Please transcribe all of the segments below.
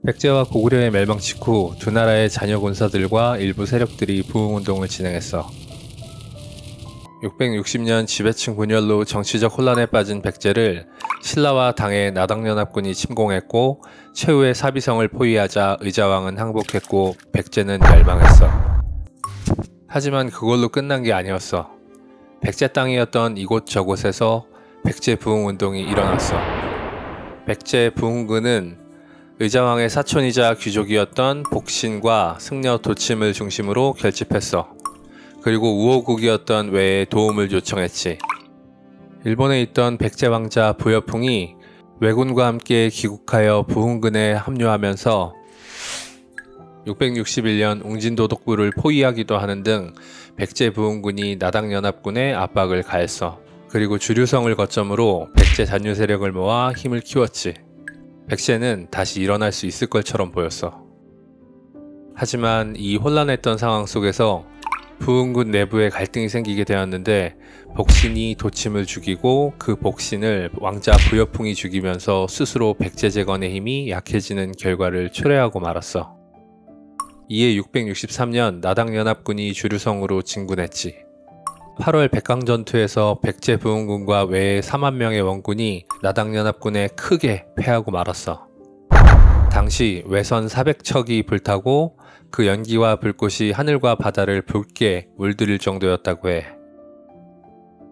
백제와 고구려의 멸망 직후 두 나라의 잔여 군사들과 일부 세력들이 부흥운동을 진행했어. 660년 지배층 분열로 정치적 혼란에 빠진 백제를 신라와 당의 나당연합군이 침공했고 최후의 사비성을 포위하자 의자왕은 항복했고 백제는 멸망했어. 하지만 그걸로 끝난 게 아니었어. 백제 땅이었던 이곳저곳에서 백제 부흥운동이 일어났어. 백제 부흥군은 의자왕의 사촌이자 귀족이었던 복신과 승려 도침을 중심으로 결집했어. 그리고 우호국이었던 외에 도움을 요청했지. 일본에 있던 백제 왕자 부여풍이 왜군과 함께 귀국하여 부흥군에 합류하면서 661년 웅진도독부를 포위하기도 하는 등 백제 부흥군이 나당연합군에 압박을 가했어. 그리고 주류성을 거점으로 백제 잔류 세력을 모아 힘을 키웠지. 백제는 다시 일어날 수 있을 것처럼 보였어. 하지만 이 혼란했던 상황 속에서 부흥군 내부에 갈등이 생기게 되었는데 복신이 도침을 죽이고 그 복신을 왕자 부여풍이 죽이면서 스스로 백제 재건의 힘이 약해지는 결과를 초래하고 말았어. 이에 663년 나당연합군이 주류성으로 진군했지. 8월 백강전투에서 백제 부흥군과 외에 4만 명의 원군이 나당연합군에 크게 패하고 말았어. 당시 외선 400척이 불타고 그 연기와 불꽃이 하늘과 바다를 붉게 물들일 정도였다고 해.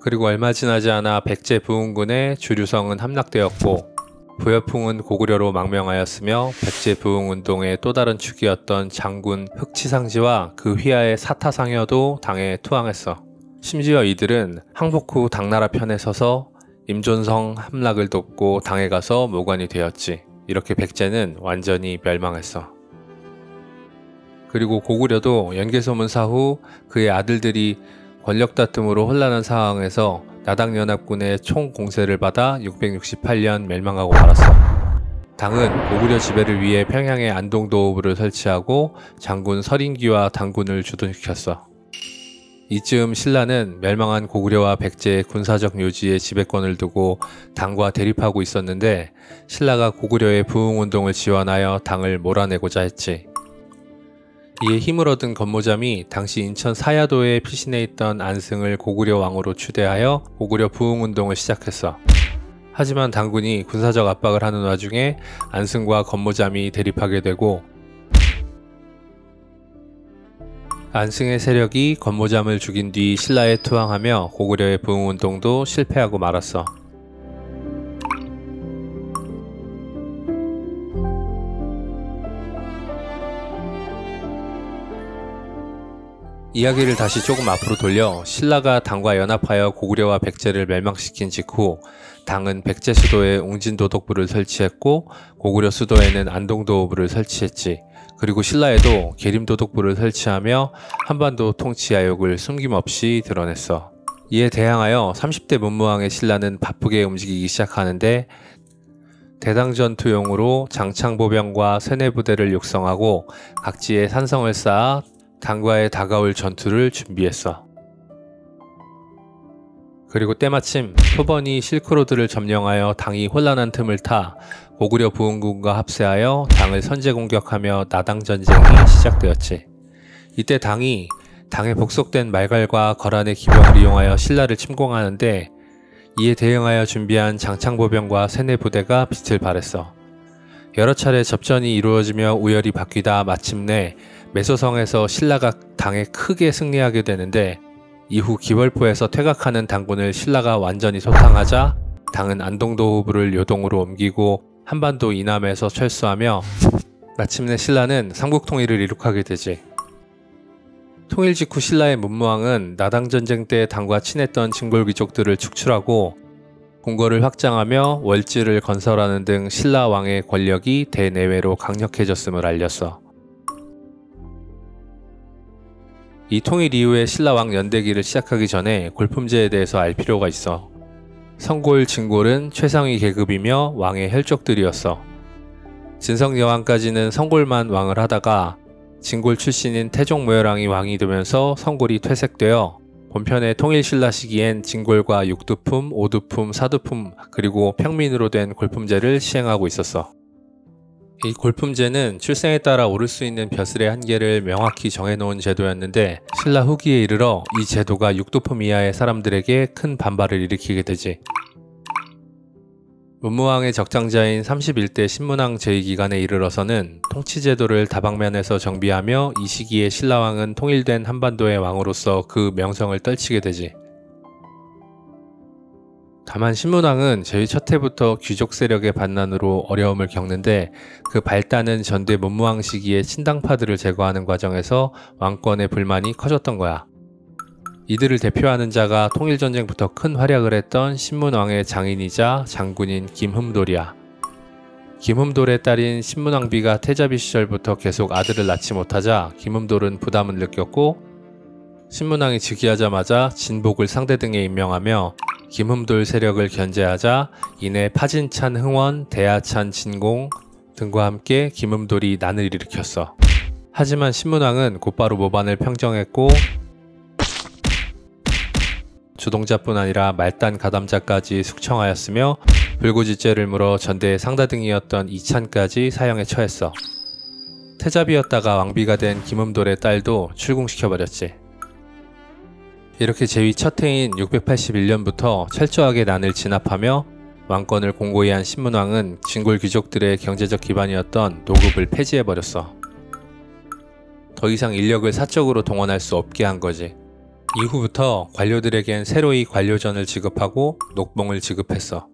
그리고 얼마 지나지 않아 백제 부흥군의 주류성은 함락되었고 부여풍은 고구려로 망명하였으며 백제 부흥운동의 또 다른 축이었던 장군 흑치상지와 그 휘하의 사타상여도 당에 투항했어. 심지어 이들은 항복 후 당나라 편에 서서 임존성 함락을 돕고 당에 가서 모관이 되었지. 이렇게 백제는 완전히 멸망했어. 그리고 고구려도 연개소문 사후 그의 아들들이 권력 다툼으로 혼란한 상황에서 나당연합군의 총 공세를 받아 668년 멸망하고 말았어. 당은 고구려 지배를 위해 평양에 안동도호부를 설치하고 장군 서린기와 당군을 주둔시켰어. 이쯤 신라는 멸망한 고구려와 백제의 군사적 요지에 지배권을 두고 당과 대립하고 있었는데 신라가 고구려의 부흥운동을 지원하여 당을 몰아내고자 했지. 이에 힘을 얻은 건모잠이 당시 인천 사야도에 피신해 있던 안승을 고구려 왕으로 추대하여 고구려 부흥운동을 시작했어. 하지만 당군이 군사적 압박을 하는 와중에 안승과 건모잠이 대립하게 되고 안승의 세력이 건모잠을 죽인 뒤 신라에 투항하며 고구려의 부흥운동도 실패하고 말았어. 이야기를 다시 조금 앞으로 돌려 신라가 당과 연합하여 고구려와 백제를 멸망시킨 직후 당은 백제 수도에 웅진도독부를 설치했고 고구려 수도에는 안동도호부를 설치했지. 그리고 신라에도 계림도독부를 설치하며 한반도 통치 야욕을 숨김없이 드러냈어. 이에 대항하여 30대 문무왕의 신라는 바쁘게 움직이기 시작하는데 대당전투용으로 장창보병과 세뇌부대를 육성하고 각지에 산성을 쌓아 당과의 다가올 전투를 준비했어. 그리고 때마침 표번이 실크로드를 점령하여 당이 혼란한 틈을 타 고구려 부흥군과 합세하여 당을 선제 공격하며 나당전쟁이 시작되었지. 이때 당이 당에 복속된 말갈과 거란의 기병을 이용하여 신라를 침공하는데 이에 대응하여 준비한 장창보병과 세뇌부대가 빛을 발했어. 여러 차례 접전이 이루어지며 우열이 바뀌다 마침내 매소성에서 신라가 당에 크게 승리하게 되는데 이후 기벌포에서 퇴각하는 당군을 신라가 완전히 소탕하자 당은 안동도호부를 요동으로 옮기고 한반도 이남에서 철수하며 마침내 신라는 삼국통일을 이룩하게 되지. 통일 직후 신라의 문무왕은 나당전쟁 때 당과 친했던 진골귀족들을 축출하고 궁궐을 확장하며 월지를 건설하는 등 신라 왕의 권력이 대내외로 강력해졌음을 알렸어. 이 통일 이후에 신라왕 연대기를 시작하기 전에 골품제에 대해서 알 필요가 있어. 성골, 진골은 최상위 계급이며 왕의 혈족들이었어. 진성여왕까지는 성골만 왕을 하다가 진골 출신인 태종무열왕이 왕이 되면서 성골이 퇴색되어 본편의 통일신라 시기엔 진골과 육두품, 오두품, 사두품 그리고 평민으로 된 골품제를 시행하고 있었어. 이 골품제는 출생에 따라 오를 수 있는 벼슬의 한계를 명확히 정해놓은 제도였는데 신라 후기에 이르러 이 제도가 육두품 이하의 사람들에게 큰 반발을 일으키게 되지. 문무왕의 적장자인 31대 신문왕 제2기간에 이르러서는 통치제도를 다방면에서 정비하며 이 시기에 신라왕은 통일된 한반도의 왕으로서 그 명성을 떨치게 되지. 다만 신문왕은 제위 첫 해부터 귀족 세력의 반란으로 어려움을 겪는데 그 발단은 전대 문무왕 시기에 친당파들을 제거하는 과정에서 왕권의 불만이 커졌던 거야. 이들을 대표하는 자가 통일전쟁부터 큰 활약을 했던 신문왕의 장인이자 장군인 김흠돌이야. 김흠돌의 딸인 신문왕비가 태자비 시절부터 계속 아들을 낳지 못하자 김흠돌은 부담을 느꼈고 신문왕이 즉위하자마자 진복을 상대 등에 임명하며 김흠돌 세력을 견제하자 이내 파진찬 흥원, 대하찬 진공 등과 함께 김흠돌이 난을 일으켰어. 하지만 신문왕은 곧바로 모반을 평정했고 주동자뿐 아니라 말단 가담자까지 숙청하였으며 불구지죄를 물어 전대의 상다등이었던 이찬까지 사형에 처했어. 태자비였다가 왕비가 된 김흠돌의 딸도 출궁시켜버렸지. 이렇게 제위 첫 해인 681년부터 철저하게 난을 진압하며 왕권을 공고히 한 신문왕은 진골 귀족들의 경제적 기반이었던 노급을 폐지해버렸어. 더 이상 인력을 사적으로 동원할 수 없게 한 거지. 이후부터 관료들에겐 새로이 관료전을 지급하고 녹봉을 지급했어.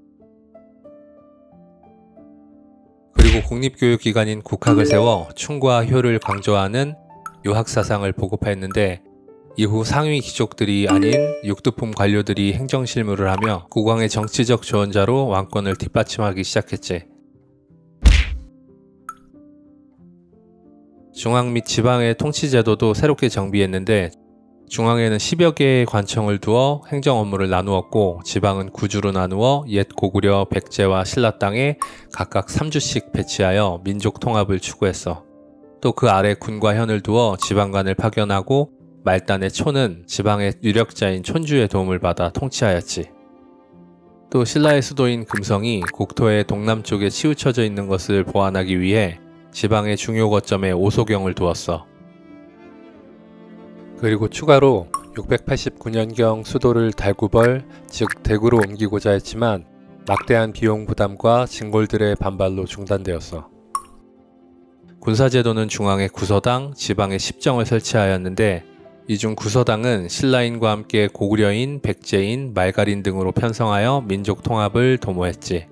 그리고 국립교육기관인 국학을 세워 충과 효를 강조하는 유학사상을 보급했는데 이후 상위 귀족들이 아닌 육두품 관료들이 행정실무를 하며 국왕의 정치적 조언자로 왕권을 뒷받침하기 시작했지. 중앙 및 지방의 통치제도도 새롭게 정비했는데 중앙에는 10여 개의 관청을 두어 행정 업무를 나누었고 지방은 9주로 나누어 옛 고구려 백제와 신라 땅에 각각 3주씩 배치하여 민족 통합을 추구했어. 또 그 아래 군과 현을 두어 지방관을 파견하고 말단의 촌은 지방의 유력자인 촌주의 도움을 받아 통치하였지. 또 신라의 수도인 금성이 국토의 동남쪽에 치우쳐져 있는 것을 보완하기 위해 지방의 중요 거점에 오소경을 두었어. 그리고 추가로 689년경 수도를 달구벌, 즉 대구로 옮기고자 했지만 막대한 비용 부담과 진골들의 반발로 중단되었어. 군사제도는 중앙에 구서당, 지방에 십정을 설치하였는데 이 중 구서당은 신라인과 함께 고구려인, 백제인, 말갈인 등으로 편성하여 민족 통합을 도모했지.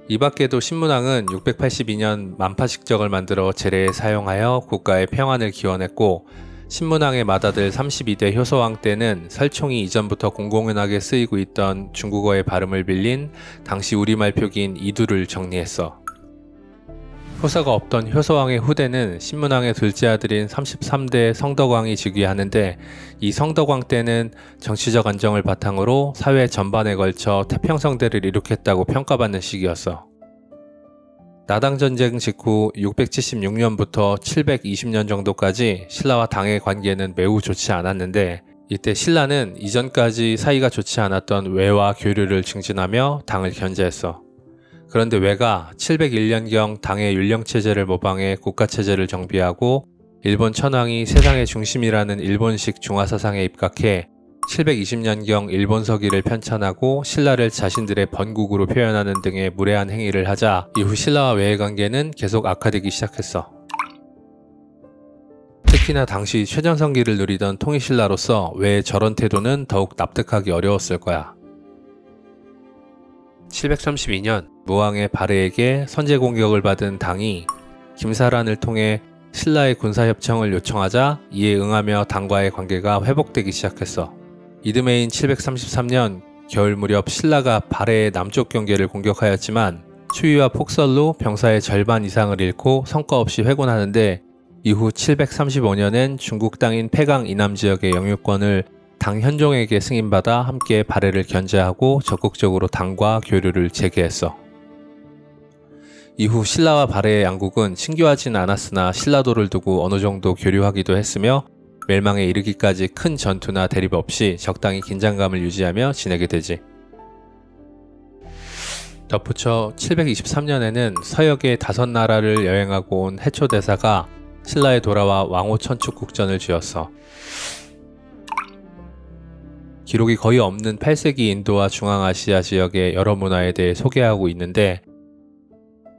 이 밖에도 신문왕은 682년 만파식적을 만들어 제례에 사용하여 국가의 평안을 기원했고 신문왕의 맏아들 32대 효서왕 때는 설총이 이전부터 공공연하게 쓰이고 있던 중국어의 발음을 빌린 당시 우리말 표기인 이두를 정리했어. 효서가 없던 효서왕의 후대는 신문왕의 둘째 아들인 33대 성덕왕이 즉위하는데 이 성덕왕 때는 정치적 안정을 바탕으로 사회 전반에 걸쳐 태평성대를 이룩했다고 평가받는 시기였어. 나당전쟁 직후 676년부터 720년 정도까지 신라와 당의 관계는 매우 좋지 않았는데 이때 신라는 이전까지 사이가 좋지 않았던 외와 교류를 증진하며 당을 견제했어. 그런데 외가 701년경 당의 율령체제를 모방해 국가체제를 정비하고 일본 천황이 세상의 중심이라는 일본식 중화사상에 입각해 720년경 일본 서기를 편찬하고 신라를 자신들의 번국으로 표현하는 등의 무례한 행위를 하자 이후 신라와 외의 관계는 계속 악화되기 시작했어. 특히나 당시 최전성기를 누리던 통일신라로서 외의 저런 태도는 더욱 납득하기 어려웠을 거야. 732년 무왕의 발해에게 선제 공격을 받은 당이 김사란을 통해 신라의 군사협청을 요청하자 이에 응하며 당과의 관계가 회복되기 시작했어. 이듬해인 733년 겨울 무렵 신라가 발해의 남쪽 경계를 공격하였지만 추위와 폭설로 병사의 절반 이상을 잃고 성과 없이 회군하는데 이후 735년엔 중국 땅인 패강 이남 지역의 영유권을 당 현종에게 승인받아 함께 발해를 견제하고 적극적으로 당과 교류를 재개했어. 이후 신라와 발해의 양국은 친교하지는 않았으나 신라도를 두고 어느 정도 교류하기도 했으며 멸망에 이르기까지 큰 전투나 대립 없이 적당히 긴장감을 유지하며 지내게 되지. 덧붙여 723년에는 서역의 5나라를 여행하고 온 해초대사가 신라에 돌아와 왕호 천축 국전을 지었어. 기록이 거의 없는 8세기 인도와 중앙아시아 지역의 여러 문화에 대해 소개하고 있는데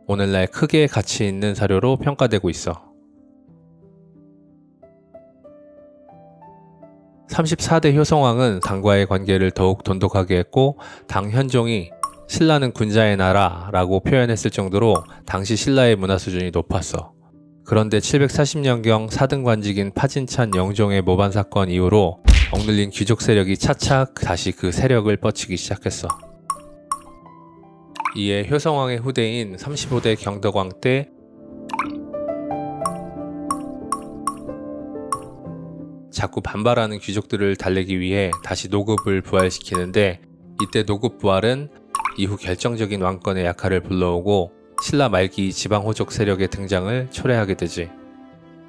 오늘날 크게 가치 있는 사료로 평가되고 있어. 34대 효성왕은 당과의 관계를 더욱 돈독하게 했고 당 현종이 신라는 군자의 나라라고 표현했을 정도로 당시 신라의 문화 수준이 높았어. 그런데 740년경 사등관직인 파진찬 영종의 모반 사건 이후로 억눌린 귀족 세력이 차차 다시 그 세력을 뻗치기 시작했어. 이에 효성왕의 후대인 35대 경덕왕 때 자꾸 반발하는 귀족들을 달래기 위해 다시 노급을 부활시키는데 이때 노급 부활은 이후 결정적인 왕권의 약화를 불러오고 신라 말기 지방호족 세력의 등장을 초래하게 되지.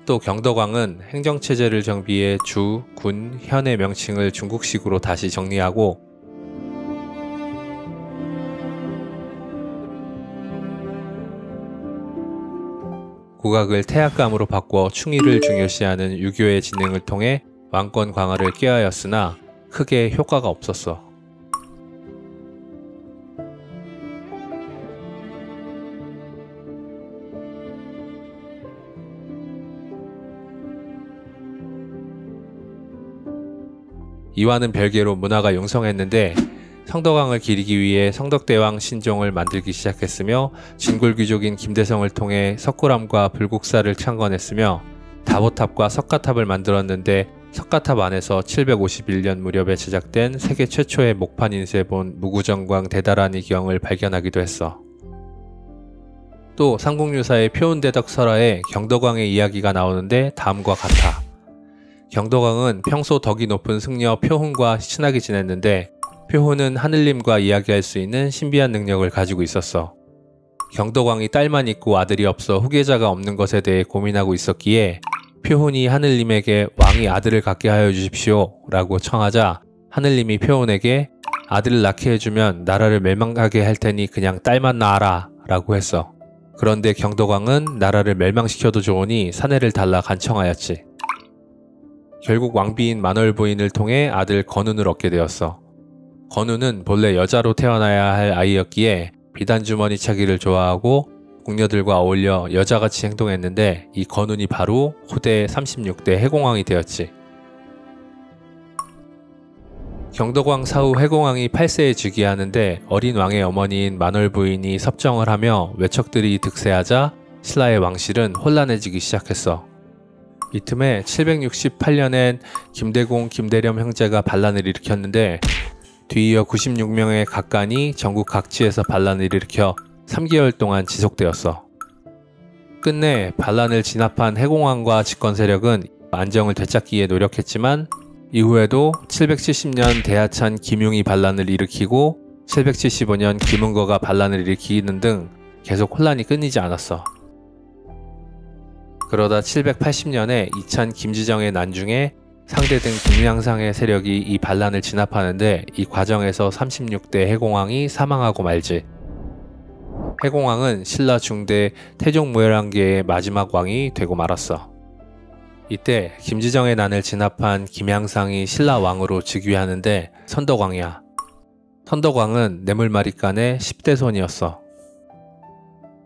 또 경덕왕은 행정체제를 정비해 주, 군, 현의 명칭을 중국식으로 다시 정리하고 국악을 태학감으로 바꿔 충의를 중요시하는 유교의 진행을 통해 왕권 강화를 꾀하였으나 크게 효과가 없었어. 이와는 별개로 문화가 융성했는데 성덕왕을 기리기 위해 성덕대왕 신종을 만들기 시작했으며 진골귀족인 김대성을 통해 석굴암과 불국사를 창건했으며 다보탑과 석가탑을 만들었는데 석가탑 안에서 751년 무렵에 제작된 세계 최초의 목판 인쇄본 무구정광 대다라니 경을 발견하기도 했어. 또 삼국유사의 표운대덕 설화에 경덕왕의 이야기가 나오는데 다음과 같아. 경덕왕은 평소 덕이 높은 승려 표훈과 친하게 지냈는데 표훈은 하늘님과 이야기할 수 있는 신비한 능력을 가지고 있었어. 경덕왕이 딸만 있고 아들이 없어 후계자가 없는 것에 대해 고민하고 있었기에 표훈이 하늘님에게 왕이 아들을 갖게 하여 주십시오 라고 청하자 하늘님이 표훈에게 아들을 낳게 해주면 나라를 멸망하게 할 테니 그냥 딸만 낳아라 라고 했어. 그런데 경덕왕은 나라를 멸망시켜도 좋으니 사내를 달라 간청하였지. 결국 왕비인 만월 부인을 통해 아들 건운을 얻게 되었어. 건운은 본래 여자로 태어나야 할 아이였기에 비단주머니 차기를 좋아하고 궁녀들과 어울려 여자같이 행동했는데 이 건운이 바로 후대 36대 해공왕이 되었지. 경덕왕 사후 해공왕이 8세에 즉위하는데 어린 왕의 어머니인 만월 부인이 섭정을 하며 외척들이 득세하자 신라의 왕실은 혼란해지기 시작했어. 이 틈에 768년엔 김대공, 김대렴 형제가 반란을 일으켰는데 뒤이어 96명의 각간이 전국 각지에서 반란을 일으켜 3개월 동안 지속되었어. 끝내 반란을 진압한 해공왕과 집권 세력은 안정을 되찾기에 노력했지만 이후에도 770년 대하찬 김용이 반란을 일으키고 775년 김은거가 반란을 일으키는 등 계속 혼란이 끊이지 않았어. 그러다 780년에 이찬 김지정의 난중에 상대 등 김양상의 세력이 이 반란을 진압하는데 이 과정에서 36대 해공왕이 사망하고 말지. 해공왕은 신라 중대 태종무열왕계의 마지막 왕이 되고 말았어. 이때 김지정의 난을 진압한 김양상이 신라 왕으로 즉위하는데 선덕왕이야. 선덕왕은 뇌물마리간의 10대 손이었어.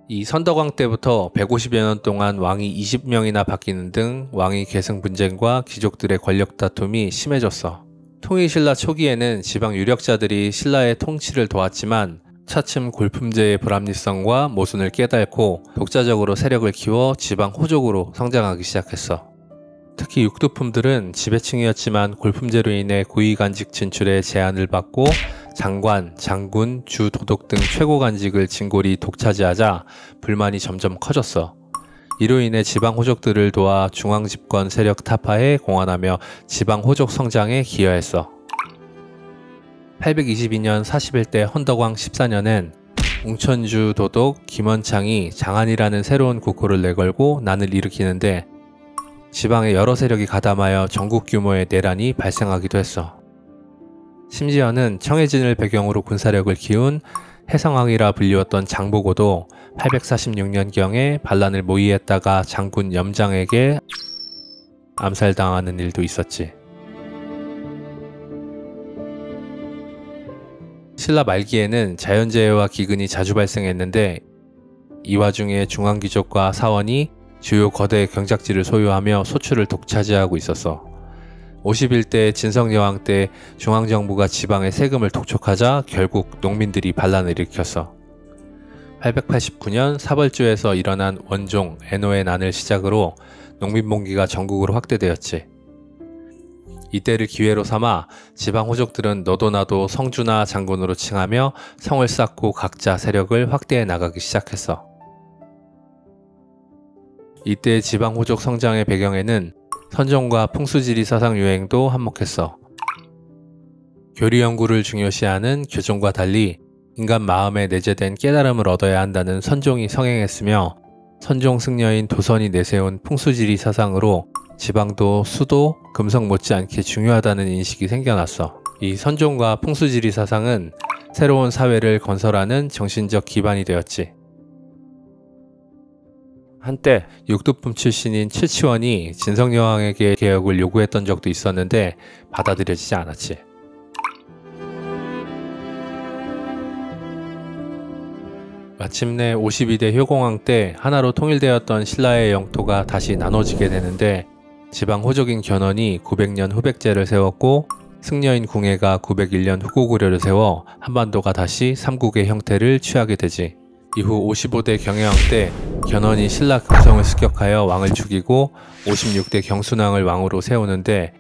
이 선덕왕 때부터 150여 년 동안 왕이 20명이나 바뀌는 등 왕위 계승 분쟁과 귀족들의 권력 다툼이 심해졌어. 통일신라 초기에는 지방 유력자들이 신라의 통치를 도왔지만 차츰 골품제의 불합리성과 모순을 깨닫고 독자적으로 세력을 키워 지방 호족으로 성장하기 시작했어. 특히 육두품들은 지배층이었지만 골품제로 인해 고위간직 진출에 제한을 받고 장관, 장군, 주 도독 등 최고간직을 진골이 독차지하자 불만이 점점 커졌어. 이로 인해 지방 호족들을 도와 중앙집권 세력 타파에 공헌하며 지방 호족 성장에 기여했어. 822년 41대 헌덕왕 14년엔 웅천주 도독 김원창이 장안이라는 새로운 국호를 내걸고 난을 일으키는데 지방의 여러 세력이 가담하여 전국 규모의 내란이 발생하기도 했어. 심지어는 청해진을 배경으로 군사력을 키운 해성왕이라 불리웠던 장보고도 846년경에 반란을 모의했다가 장군 염장에게 암살당하는 일도 있었지. 신라 말기에는 자연재해와 기근이 자주 발생했는데 이 와중에 중앙귀족과 사원이 주요 거대 경작지를 소유하며 소출을 독차지하고 있었어. 51대 진성여왕 때 중앙정부가 지방에 세금을 독촉하자 결국 농민들이 반란을 일으켰어. 889년 사벌주에서 일어난 원종, 애노의 난을 시작으로 농민봉기가 전국으로 확대되었지. 이때를 기회로 삼아 지방 호족들은 너도 나도 성주나 장군으로 칭하며 성을 쌓고 각자 세력을 확대해 나가기 시작했어. 이때 지방 호족 성장의 배경에는 선종과 풍수지리 사상 유행도 한몫했어. 교리 연구를 중요시하는 교종과 달리 인간 마음에 내재된 깨달음을 얻어야 한다는 선종이 성행했으며 선종 승려인 도선이 내세운 풍수지리 사상으로 지방도 수도, 금성 못지않게 중요하다는 인식이 생겨났어. 이 선종과 풍수지리 사상은 새로운 사회를 건설하는 정신적 기반이 되었지. 한때 육두품 출신인 칠치원이 진성여왕에게 개혁을 요구했던 적도 있었는데 받아들여지지 않았지. 마침내 52대 효공왕 때 하나로 통일되었던 신라의 영토가 다시 나눠지게 되는데 지방 호족인 견훤이 900년 후백제를 세웠고 승려인 궁예가 901년 후고구려를 세워 한반도가 다시 삼국의 형태를 취하게 되지. 이후 55대 경혜왕 때 견훤이 신라 금성을 습격하여 왕을 죽이고 56대 경순왕을 왕으로 세우는데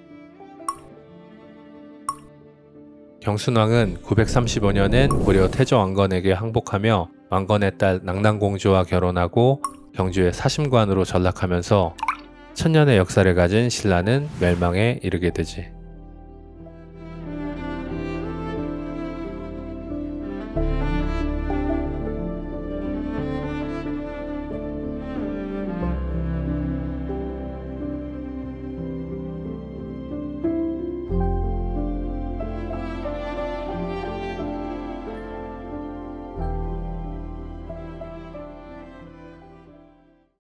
경순왕은 935년엔 고려 태조왕건에게 항복하며 왕건의 딸 낙랑공주와 결혼하고 경주의 사심관으로 전락하면서 천년의 역사를 가진 신라는 멸망에 이르게 되지.